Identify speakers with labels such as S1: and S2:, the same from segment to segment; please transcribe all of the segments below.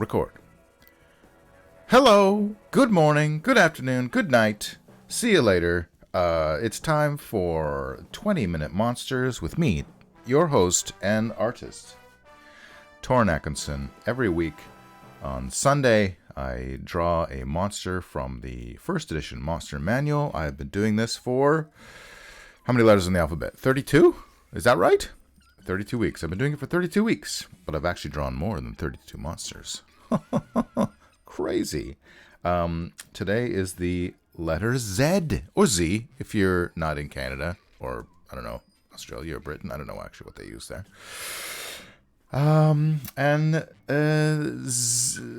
S1: Record. Hello, good morning, good afternoon, good night. See you later. It's time for 20-Minute Monsters with me, your host and artist, Torrin Atkinson. Every week on Sunday, I draw a monster from the first edition Monster Manual. I've been doing this for, how many letters in the alphabet? 32? Is that right? 32 weeks. I've been doing it for 32 weeks, but I've actually drawn more than 32 monsters. Crazy. Today is the letter Z, or Z, if you're not in Canada, or, I don't know, Australia or Britain. I don't know actually what they use there.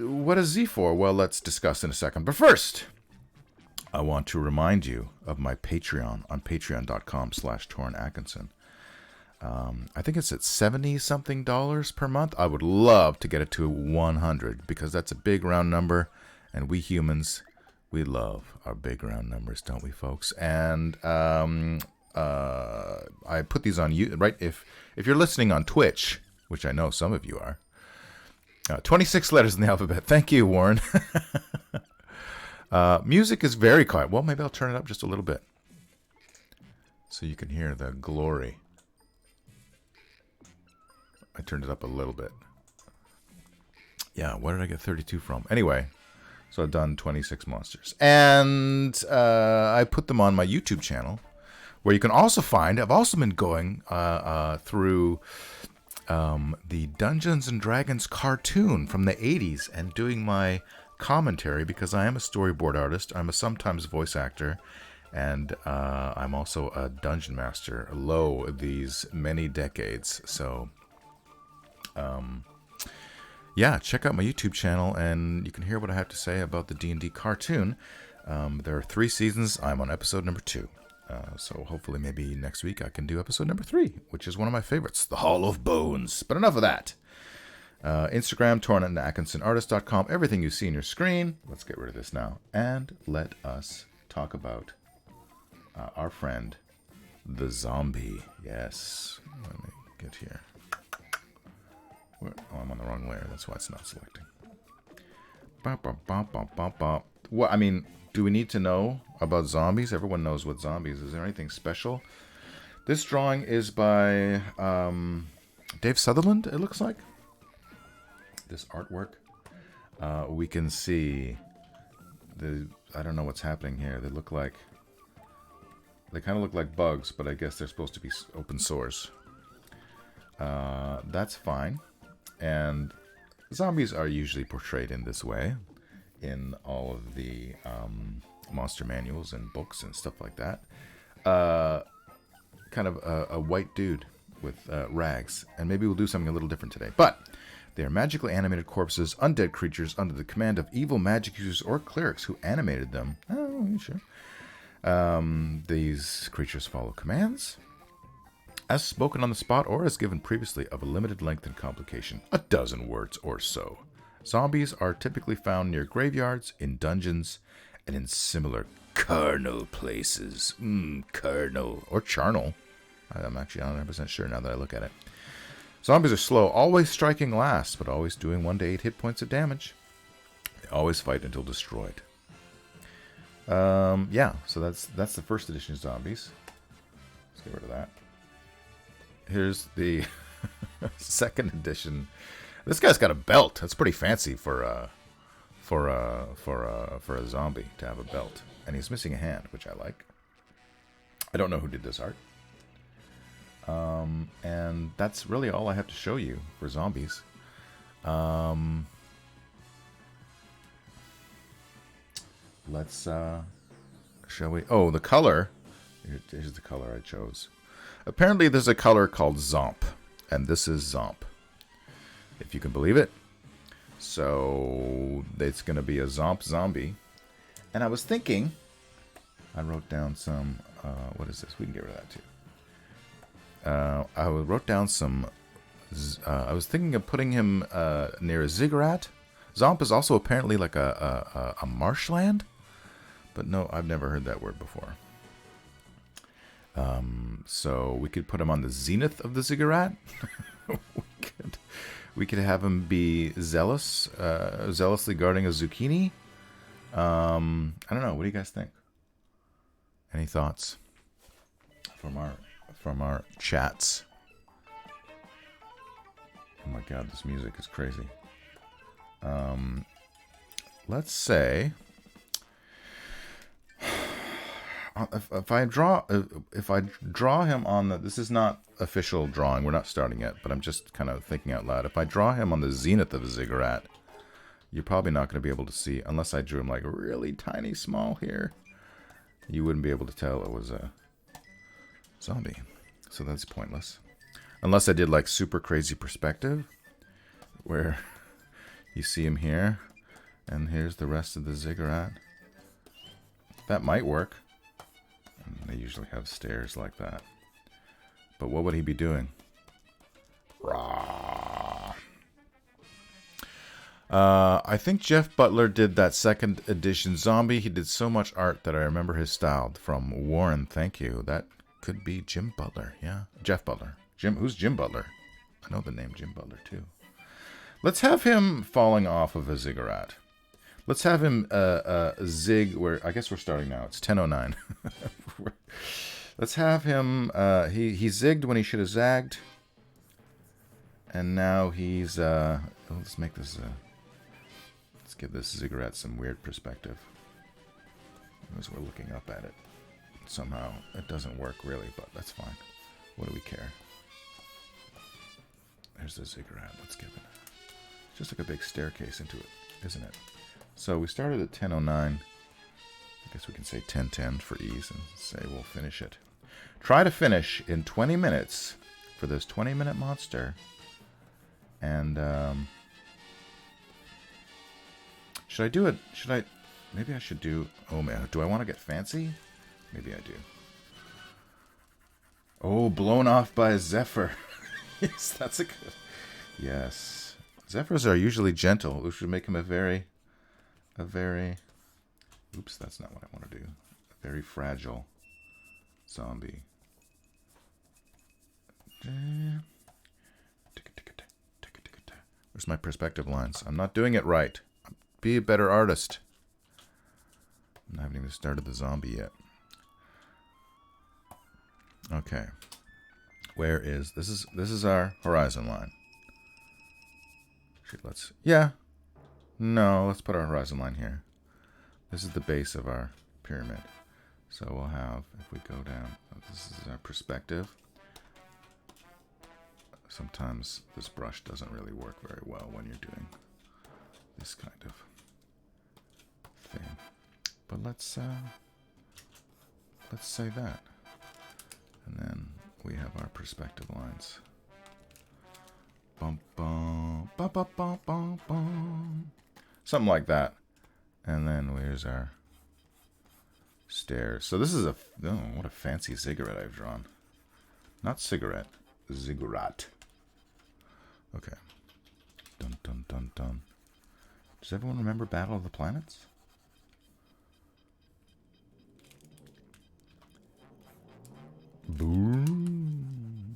S1: What is Z for? Well, let's discuss in a second. But first, I want to remind you of my Patreon on patreon.com/Torrin Atkinson. I think it's at $70-something per month. I would love to get it to 100 because that's a big round number, and we humans, we love our big round numbers, don't we, folks? And I put these on you, right? If you're listening on Twitch, which I know some of you are, 26 letters in the alphabet. Thank you, Warren. Music is very quiet. Well, maybe I'll turn it up just a little bit so you can hear the glory. I turned it up a little bit. Yeah, where did I get 32 from? Anyway, so I've done 26 monsters. And I put them on my YouTube channel, where you can also find, I've also been going through the Dungeons & Dragons cartoon from the 80s and doing my commentary, because I am a storyboard artist, I'm a sometimes voice actor, and I'm also a dungeon master, these many decades. So yeah, check out my YouTube channel and you can hear what I have to say about the D&D cartoon. There are 3 seasons. I'm on episode number 2. So hopefully maybe next week I can do episode number 3, which is one of my favorites, The Hall of Bones. But enough of that. Instagram, torrin@atkinsonartist.com. Everything you see on your screen. Let's get rid of this now. And let us talk about our friend, the zombie. Yes. Let me get here. Oh, I'm on the wrong layer. That's why it's not selecting. What? I mean, do we need to know about zombies? Everyone knows what zombies. Is there anything special? This drawing is by Dave Sutherland, it looks like. This artwork. We can see I don't know what's happening here. They kind of look like bugs, but I guess they're supposed to be open source. That's fine. And zombies are usually portrayed in this way in all of the monster manuals and books and stuff like that. Kind of a white dude with rags. And maybe we'll do something a little different today. But they are magically animated corpses, undead creatures under the command of evil magic users or clerics who animated them. Oh, sure. These creatures follow commands as spoken on the spot or as given previously of a limited length and complication, 12 words or so. Zombies are typically found near graveyards, in dungeons, and in similar carnal places. Carnal. Or charnel. I'm actually not 100% sure now that I look at it. Zombies are slow, always striking last, but always doing 1 to 8 hit points of damage. They always fight until destroyed. Yeah, so that's the first edition of zombies. Let's get rid of that. Here's the second edition. This guy's got a belt. That's pretty fancy for a zombie to have a belt. And he's missing a hand, which I like. I don't know who did this art. And that's really all I have to show you for zombies. Let's shall we? Oh, the color. Here's the color I chose. Apparently there's a color called zomp, and this is zomp, if you can believe it. So it's going to be a zomp zombie. And I was thinking, I wrote down some, what is this? We can get rid of that too. I wrote down some, I was thinking of putting him near a ziggurat. Zomp is also apparently like a marshland, but no, I've never heard that word before. So we could put him on the zenith of the ziggurat, we could have him be zealous, zealously guarding a zucchini. I don't know. What do you guys think? Any thoughts from our chats? Oh my god, this music is crazy. Let's say if I draw him on the, this is not official drawing, we're not starting yet, but I'm just kind of thinking out loud. If I draw him on the zenith of a ziggurat, you're probably not going to be able to see, unless I drew him like really tiny small here, you wouldn't be able to tell it was a zombie. So that's pointless. Unless I did like super crazy perspective, where you see him here, and here's the rest of the ziggurat. That might work. And they usually have stairs like that. But what would he be doing? Rah. I think Jeff Butler did that second edition zombie. He did so much art that I remember his style. From Warren, thank you. That could be Jim Butler. Yeah, Jeff Butler. Who's Jim Butler? I know the name Jim Butler too. Let's have him falling off of a ziggurat. Let's have him zig. Where I guess we're starting now. It's 10:09. Let's have him. He zigged when he should have zagged, and now he's. Let's make this. Let's give this ziggurat some weird perspective. As we're looking up at it, somehow it doesn't work really, but that's fine. What do we care? There's the ziggurat. Let's give it. It's just like a big staircase into it, isn't it? So we started at 10:09. I guess we can say 10:10 for ease and say we'll finish it. Try to finish in 20 minutes for this 20-minute monster. And should I do it? Maybe I should do. Oh man, do I want to get fancy? Maybe I do. Oh, blown off by a zephyr. Yes, that's a good. Yes, zephyrs are usually gentle, which would make him a very. Oops, that's not what I want to do. A very fragile zombie. Where's my perspective lines? I'm not doing it right. Be a better artist. I haven't even started the zombie yet. Okay. Where is this is our horizon line. Let's let's put our horizon line here. This is the base of our pyramid. So we'll have, if we go down, this is our perspective. Sometimes this brush doesn't really work very well when you're doing this kind of thing. But let's say that. And then we have our perspective lines. Bum, bum, bum, bum, bum, bum, bum. Something like that. And then here's our stairs. So this is what a fancy ziggurat I've drawn. Not cigarette, ziggurat. Okay. Dun, dun, dun, dun. Does everyone remember Battle of the Planets? Boom.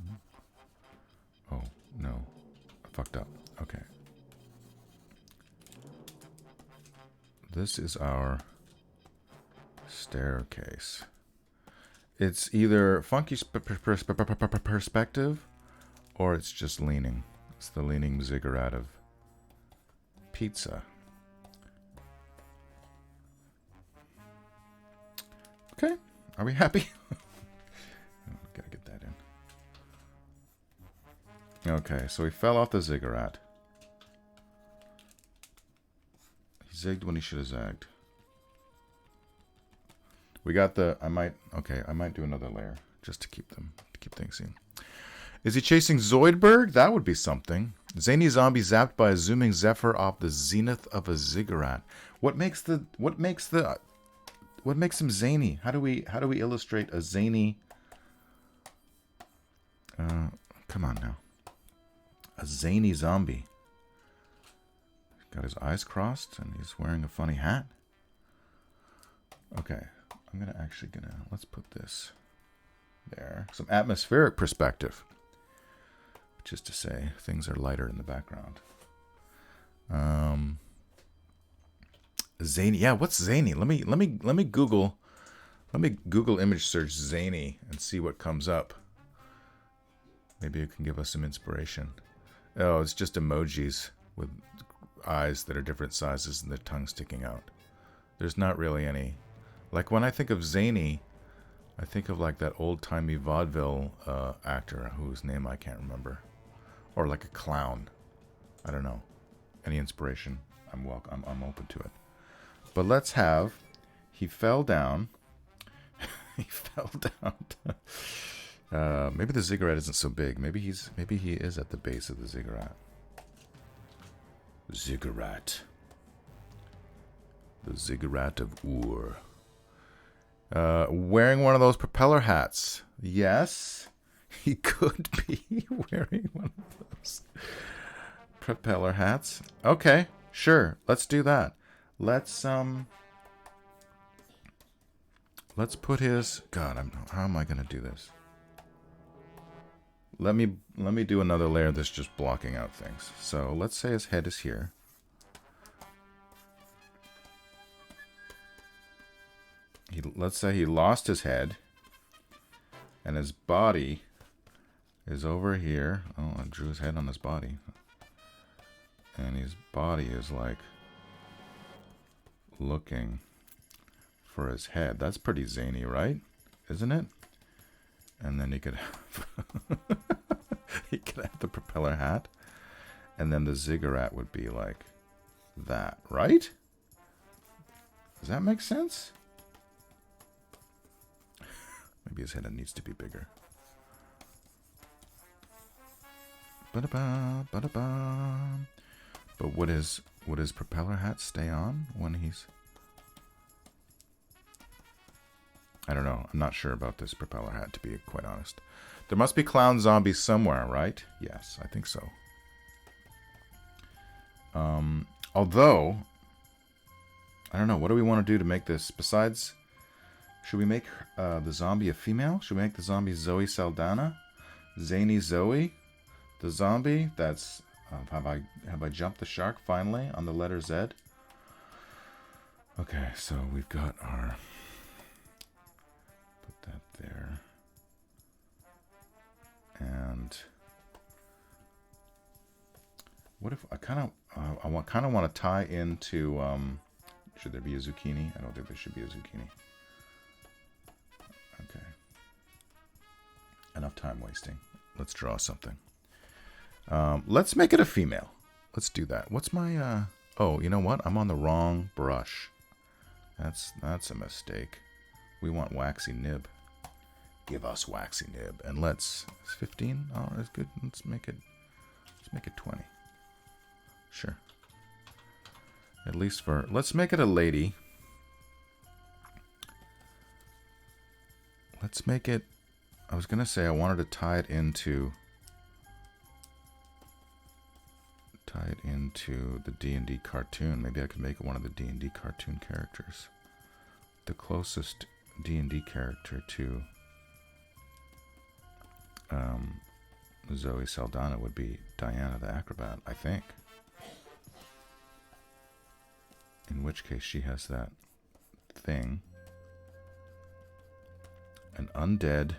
S1: Oh, no. I fucked up. Okay. This is our staircase. It's either funky perspective or it's just leaning. It's the leaning ziggurat of pizza. Okay. Are we happy? Gotta get that in. Okay, so he fell off the ziggurat. He zigged when he should have zagged. We got the. I might do another layer just to keep things in. Is he chasing Zoidberg? That would be something. Zany zombie zapped by a zooming zephyr off the zenith of a ziggurat. What makes him zany? How do we illustrate a zany? Come on now. A zany zombie. Got his eyes crossed and he's wearing a funny hat. Okay, let's put this there. Some atmospheric perspective. which is to say things are lighter in the background. Zany. Yeah, what's zany? Let me Google. Let me Google image search zany and see what comes up. Maybe you can give us some inspiration. Oh, it's just emojis with eyes that are different sizes and the tongue sticking out. There's not really any. Like when I think of zany, I think of like that old-timey vaudeville actor whose name I can't remember. Or like a clown. I don't know. Any inspiration? I'm open to it. But let's have, he fell down. He fell down. Maybe the ziggurat isn't so big. Maybe he is at the base of the ziggurat. Ziggurat. The ziggurat of Ur. Wearing one of those propeller hats. Yes, he could be wearing one of those propeller hats. Okay, sure. Let's do that. Let's put his. God, how am I gonna do this? Let me do another layer that's just blocking out things. So let's say his head is here. Let's say he lost his head, and his body is over here. Oh, I drew his head on his body, and his body is like looking for his head. That's pretty zany, right? Isn't it? And then he could have he could have the propeller hat, and then the ziggurat would be like that, right? Does that make sense? Maybe his head needs to be bigger. Ba-da-ba, ba-da-ba. But would his propeller hat stay on when he's... I don't know. I'm not sure about this propeller hat, to be quite honest. There must be clown zombies somewhere, right? Yes, I think so. Although, I don't know. What do we want to do to make this? Besides, should we make the zombie a female? Should we make the zombie Zoe Saldana? Zany Zoe? The zombie that's... have I jumped the shark finally on the letter Z? Okay, so we've got our... Put that there. And... What if... I kind of want to tie into... should there be a zucchini? I don't think there should be a zucchini. Okay. Enough time wasting. Let's draw something. Let's make it a female. Let's do that. What's my, oh, you know what? I'm on the wrong brush. That's a mistake. We want waxy nib. Give us waxy nib. And let's, is 15? Oh, that's good. Let's make it 20. Sure. At least for, let's make it a lady. Let's make it, I was going to say I wanted to tie it into the D&D cartoon. Maybe I could make it one of the D&D cartoon characters. The closest D&D character to Zoe Saldana would be Diana the Acrobat, I think. In which case she has that thing. An undead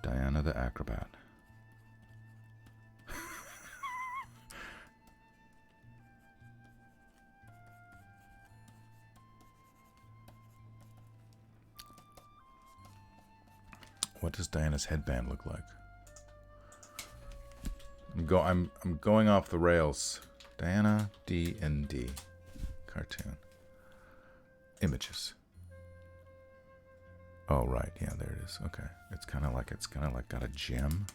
S1: Diana the Acrobat. What does Diana's headband look like? I'm going off the rails. Diana D&D cartoon. Images. Oh right, yeah, there it is. Okay, it's kind of like got a gem.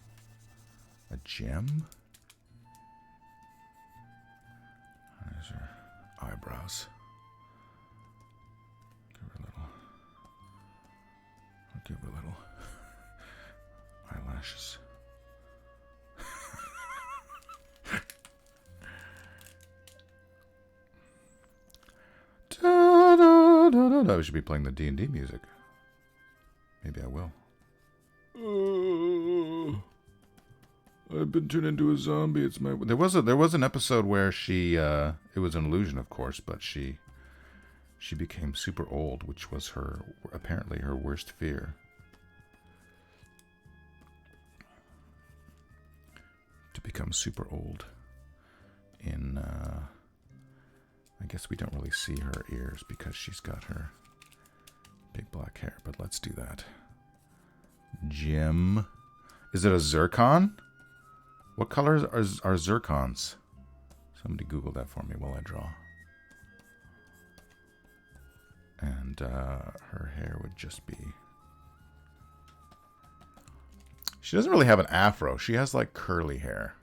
S1: A gem. There's her eyebrows. Give her a little eyelashes. Da, da, da, da. We should be playing the D&D music. Maybe I will. I've been turned into a zombie. It's my... There was an episode where she, it was an illusion, of course, but she became super old, which was apparently her worst fear. To become super old. I guess we don't really see her ears because she's got her big black hair, but let's do that. Jim. Is it a zircon? What colors are zircons? Somebody Google that for me while I draw. And her hair would just be... She doesn't really have an afro. She has like curly hair.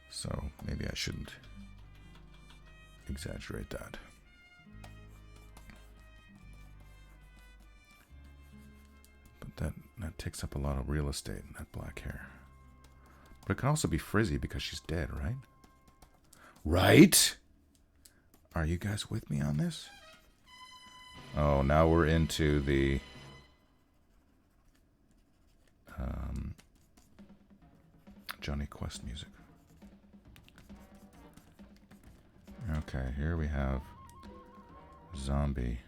S1: So maybe I shouldn't exaggerate that. But that takes up a lot of real estate, that black hair. But it can also be frizzy because she's dead, right? Right? Are you guys with me on this? Oh, now we're into the... Johnny Quest music. Okay, here we have zombie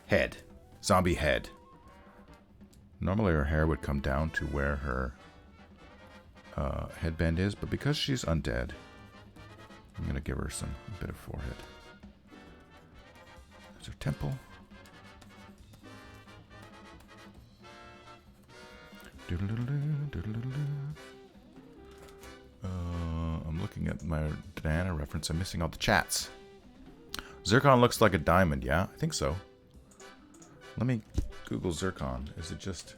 S1: head. Zombie head. Normally her hair would come down to where her headband is, but because she's undead, I'm going to give her a bit of forehead. There's her temple. I'm looking at my Diana reference. I'm missing all the chats. Zircon looks like a diamond, yeah? I think so. Let me Google zircon. Is it just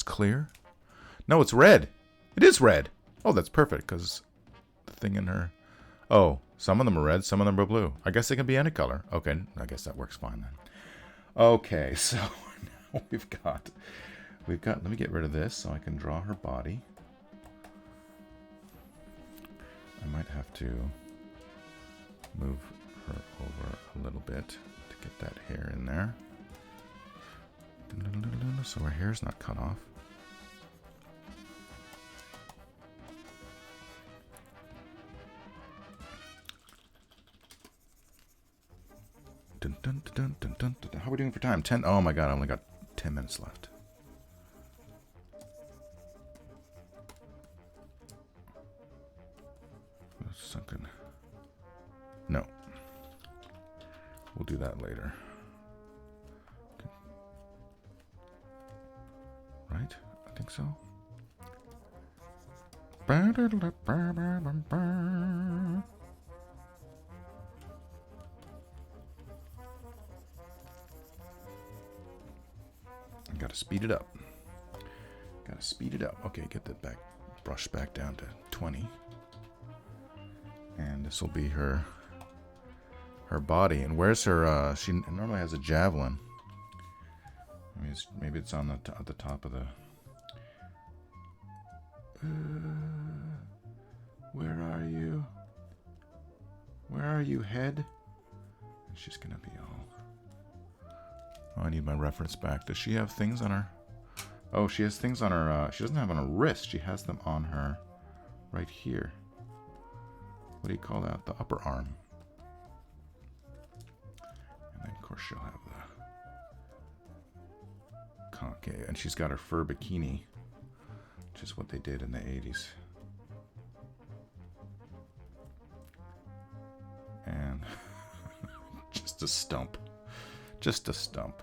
S1: clear? No, it's red. It is red. Oh, that's perfect, because the thing in her... Oh, some of them are red, some of them are blue. I guess they can be any color. Okay, I guess that works fine then. Okay, so now we've got... Let me get rid of this so I can draw her body. I might have to move her over a little bit to get that hair in there. So her hair's not cut off. How are we doing for time? 10? Oh my god, I only got 10 minutes left. Sunken. No. We'll do that later. Okay. Right? I think so. Gotta speed it up. Gotta speed it up. Okay, get that back, brush back down to 20. And this will be her body. And where's her, she normally has a javelin. Maybe it's on at the top of the... where are you? Where are you, head? And she's gonna be all... Oh, I need my reference back. Does she have things on her? Oh, she has things on her, she doesn't have on her wrist. She has them on her right here. What do you call that? The upper arm. And then, of course, she'll have the... Okay, and she's got her fur bikini, which is what they did in the 80s. And just a stump. Just a stump.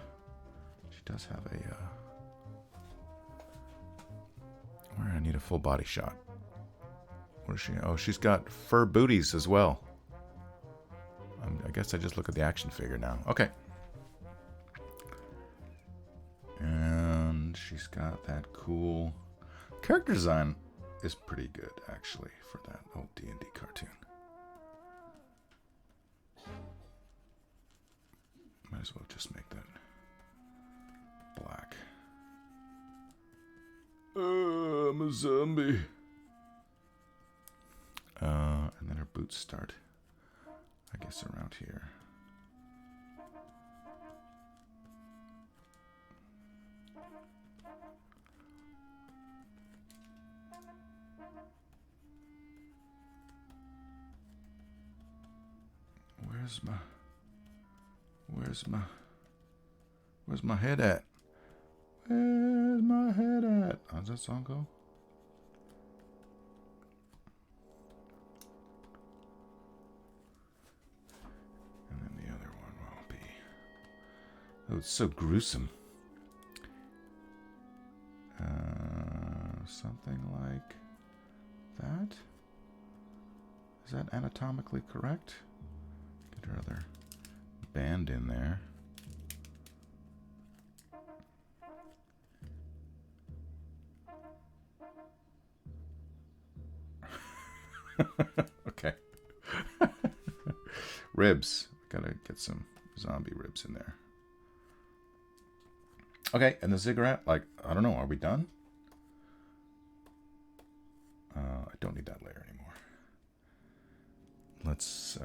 S1: She does have a... Where I need a full body shot. Where's she? Oh, she's got fur booties as well. I guess I just look at the action figure now. Okay. And she's got that cool... Character design is pretty good, actually, for that old D&D cartoon. Might as well just make that black. I'm a zombie. And then her boots start, I guess, around here. Where's my head at? Where's my head at? How does that song go? And then the other one will be... Oh, it's so gruesome. Something like that? Is that anatomically correct? Get her other band in there. Okay. Ribs. Gotta get some zombie ribs in there. Okay, and the ziggurat, like, I don't know, are we done? I don't need that layer anymore. Let's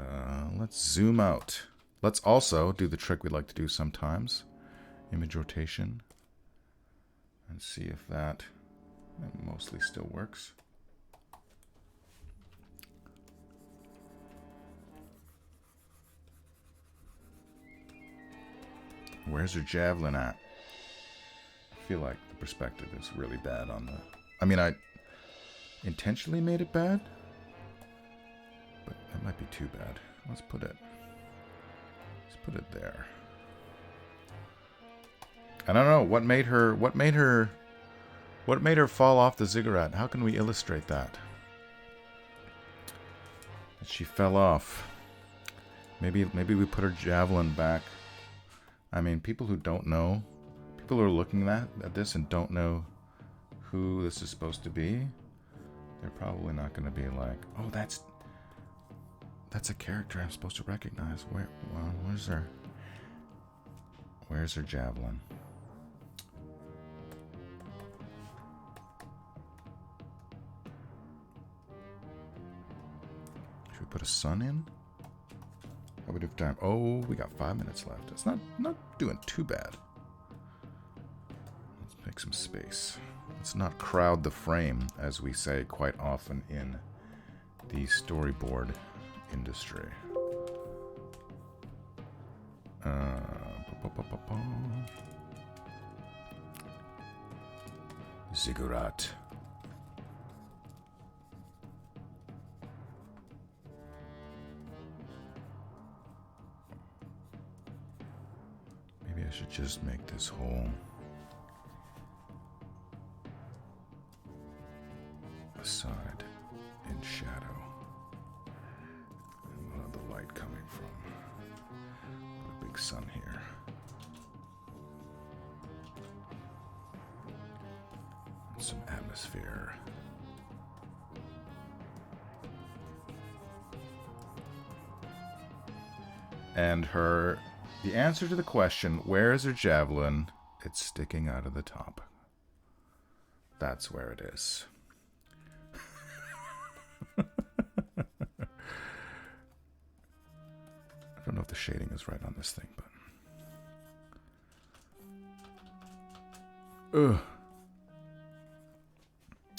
S1: zoom out. Let's also do the trick we like to do sometimes. Image rotation. And see if that mostly still works. Where's her javelin at? I feel like the perspective is really bad on the... I mean, I intentionally made it bad, but that might be too bad. Let's put it there. I don't know what made her fall off the ziggurat. How can we illustrate that? That she fell off. Maybe we put her javelin back. I mean, people who don't know, people who are looking at this and don't know who this is supposed to be, they're probably not going to be like, oh, that's a character I'm supposed to recognize. Where's her javelin? Should we put a sun in? How would we have time? Oh, we got 5 minutes left. It's not doing too bad. Let's make some space. Let's not crowd the frame, as we say quite often in the storyboard industry. Ziggurat. Maybe I should just make this whole aside in shadow. And we'll have the light coming from a big sun here. And some atmosphere. And the answer to the question, where is her javelin? It's sticking out of the top. That's where it is. I don't know if the shading is right on this thing, but... Ugh.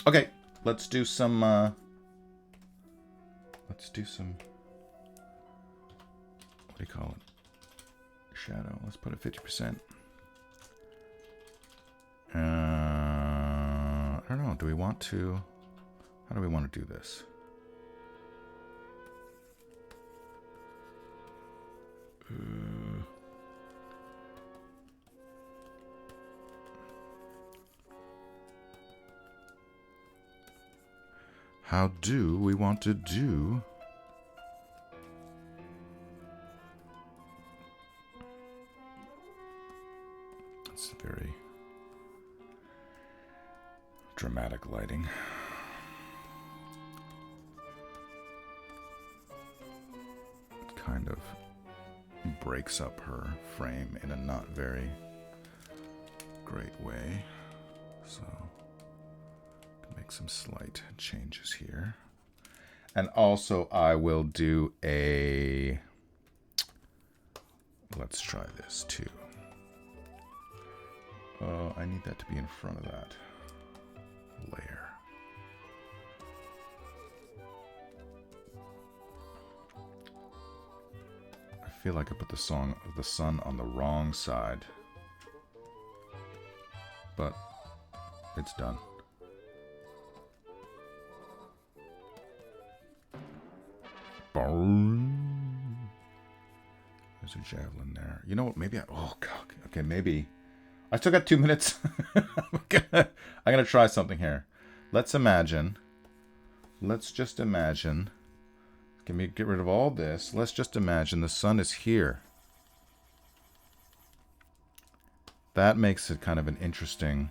S1: Okay, let's do some... What do you call it? Shadow. Let's put it 50%. I don't know. Do we want to... How do we want to do this? How do we want to do... It's very dramatic lighting. It kind of breaks up her frame in a not very great way. So, make some slight changes here. And also I will do a... Let's try this too. Oh, I need that to be in front of that layer. feel like I put the sun on the wrong side. But it's done. Boom. There's a javelin there. You know what? Maybe oh god. Okay, maybe. I still got 2 minutes. I'm gonna try something here. Let's just imagine. Can we get rid of all this? Let's just imagine the sun is here. That makes it kind of an interesting,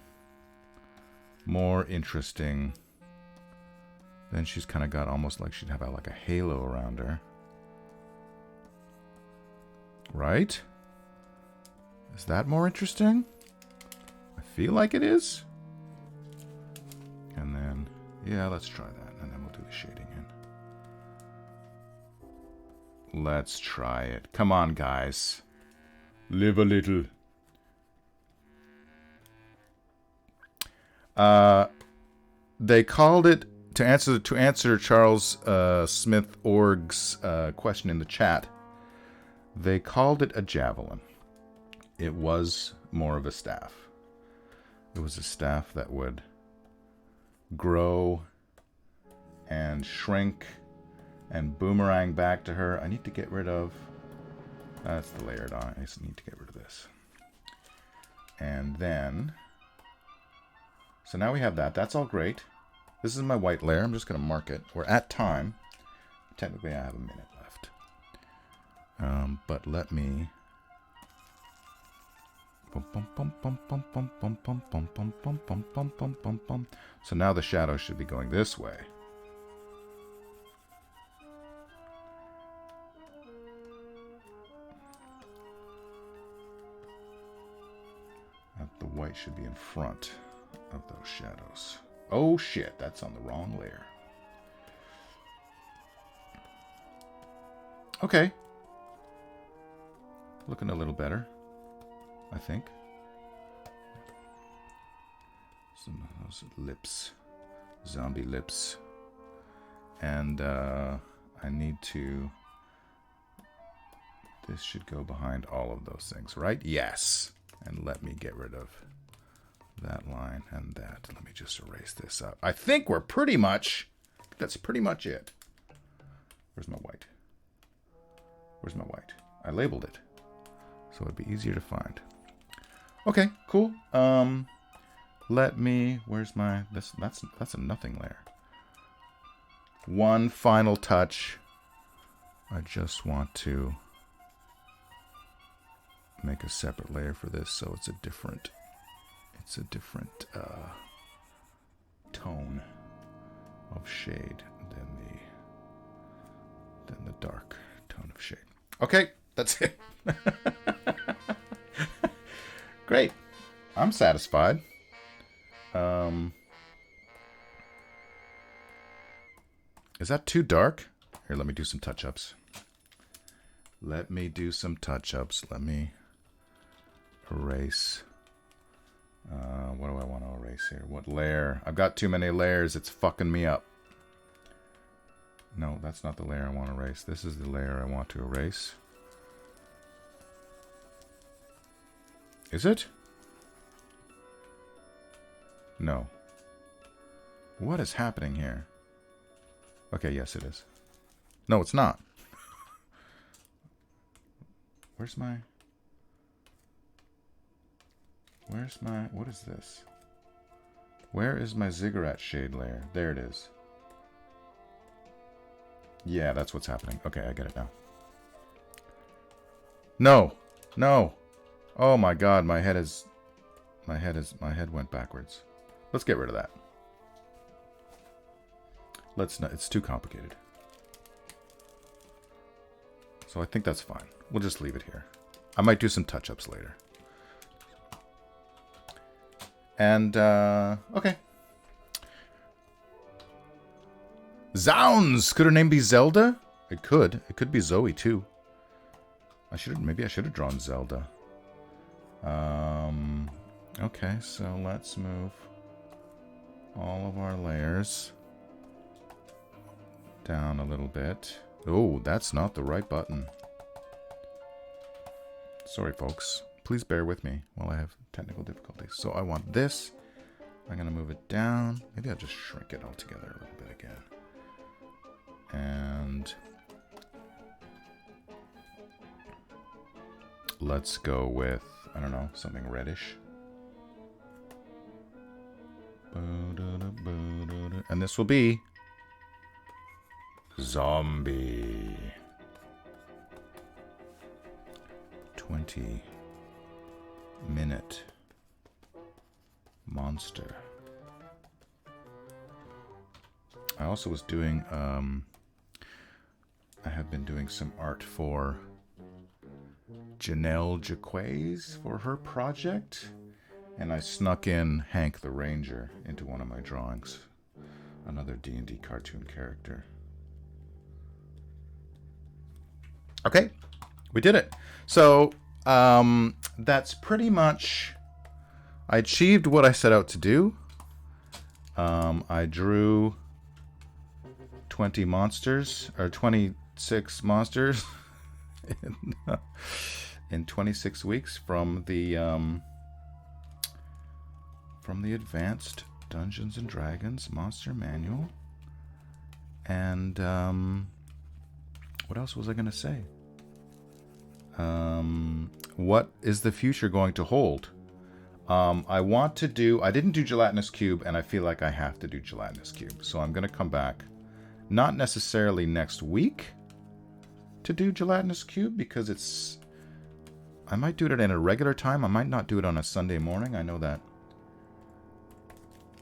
S1: more interesting. Then she's kind of got almost like she'd have like a halo around her. Right? Is that more interesting? I feel like it is. And then, yeah, let's try that. And then we'll do the shading in. Let's try it. Come on, guys. Live a little. They called it, to answer Charles Smith Org's question in the chat, they called it a javelin. It was more of a staff. It was a staff that would grow and shrink and boomerang back to her. I need to get rid of... That's the layered on. I just need to get rid of this. And then... So now we have that. That's all great. This is my white layer. I'm just going to mark it. We're at time. Technically, I have a minute left. But let me... So now the shadow should be going this way. The white should be in front of those shadows. Oh shit, that's on the wrong layer. Okay. Looking a little better, I think. Some of those lips. Zombie lips. And I need to... This should go behind all of those things, right? Yes. And let me get rid of that line and that. Let me just erase this up. I think we're pretty much... That's pretty much it. Where's my white? Where's my white? I labeled it, so it'd be easier to find. Okay, cool. Let me... Where's my... That's a nothing layer. One final touch. I just want to make a separate layer for this, so it's a different tone of shade than the dark tone of shade. Okay, that's it. Great. I'm satisfied. Is that too dark? Here, let me do some touch-ups. Let me erase. What do I want to erase here? What layer? I've got too many layers. It's fucking me up. No, that's not the layer I want to erase. This is the layer I want to erase. Is it? No. What is happening here? Okay, yes it is. No, it's not. Where's my... What is this? Where is my ziggurat shade layer? There it is. Yeah, that's what's happening. Okay, I get it now. No! No! Oh my god, my head went backwards. Let's get rid of that. Let's not, it's too complicated. So I think that's fine. We'll just leave it here. I might do some touch-ups later. And, okay. Zounds! Could her name be Zelda? It could. It could be Zoe, too. Maybe I should have drawn Zelda. Okay, so let's move all of our layers down a little bit. Oh, that's not the right button. Sorry, folks. Please bear with me while I have technical difficulties. So I want this. I'm going to move it down. Maybe I'll just shrink it all together a little bit again. And let's go with, I don't know, something reddish. And this will be zombie. 20-minute monster. I also was doing, I have been doing some art for Janelle Jaquays for her project. And I snuck in Hank the Ranger into one of my drawings. Another D&D cartoon character. Okay, we did it. So, that's pretty much... I achieved what I set out to do. I drew 20 monsters, or 26 monsters in 26 weeks from the Advanced Dungeons and Dragons Monster Manual. And what else was I going to say? What is the future going to hold? I didn't do Gelatinous Cube, and I feel like I have to do Gelatinous Cube. So I'm going to come back, not necessarily next week, to do Gelatinous Cube, because I might do it at a regular time. I might not do it on a Sunday morning. I know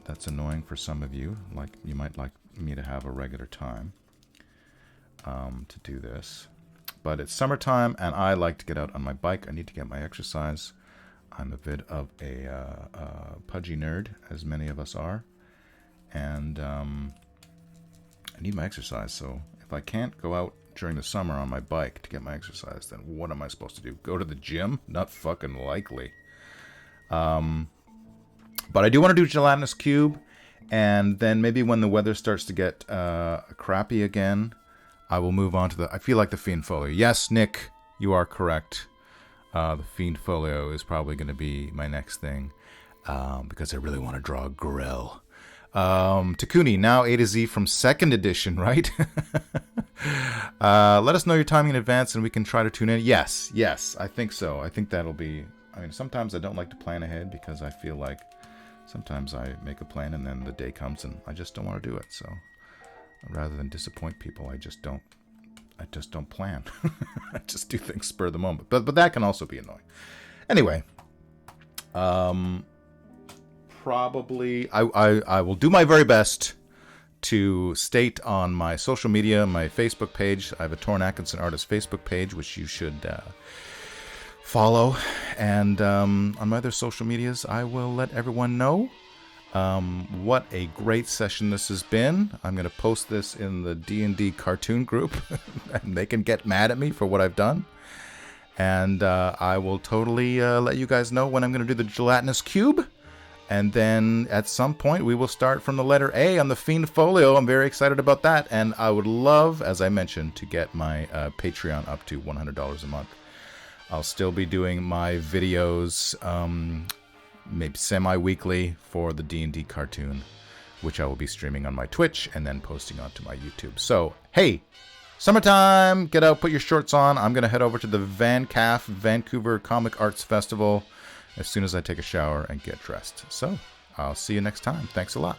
S1: that's annoying for some of you. Like, you might like me to have a regular time to do this. But it's summertime, and I like to get out on my bike. I need to get my exercise. I'm a bit of a pudgy nerd, as many of us are. And I need my exercise. So if I can't go out during the summer on my bike to get my exercise, then what am I supposed to do? Go to the gym? Not fucking likely. But I do want to do Gelatinous Cube, and then maybe when the weather starts to get crappy again, I will move on to I feel like the Fiend Folio. Yes, Nick, you are correct. The Fiend Folio is probably going to be my next thing, because I really want to draw a grill. Takuni, now A to Z from 2nd edition, right? Let us know your timing in advance, and we can try to tune in. Yes, I think so. I think that'll be... I mean, sometimes I don't like to plan ahead, because I feel like sometimes I make a plan and then the day comes and I just don't want to do it. So rather than disappoint people, I just don't plan. I just do things spur of the moment. But that can also be annoying. Anyway, probably I will do my very best to state on my social media, my Facebook page. I have a Torn Atkinson Artist Facebook page, which you should follow, and on my other social medias I will let everyone know what a great session this has been. I'm going to post this in the D&D cartoon group and they can get mad at me for what I've done, and I will totally let you guys know when I'm going to do the Gelatinous Cube, and then at some point we will start from the letter A on the Fiend Folio. I'm very excited about that, and I would love, as I mentioned, to get my Patreon up to $100 a month. I'll still be doing my videos, maybe semi-weekly for the D&D cartoon, which I will be streaming on my Twitch and then posting onto my YouTube. So, hey, summertime, get out, put your shorts on. I'm going to head over to the Vancouver Comic Arts Festival as soon as I take a shower and get dressed. So, I'll see you next time. Thanks a lot.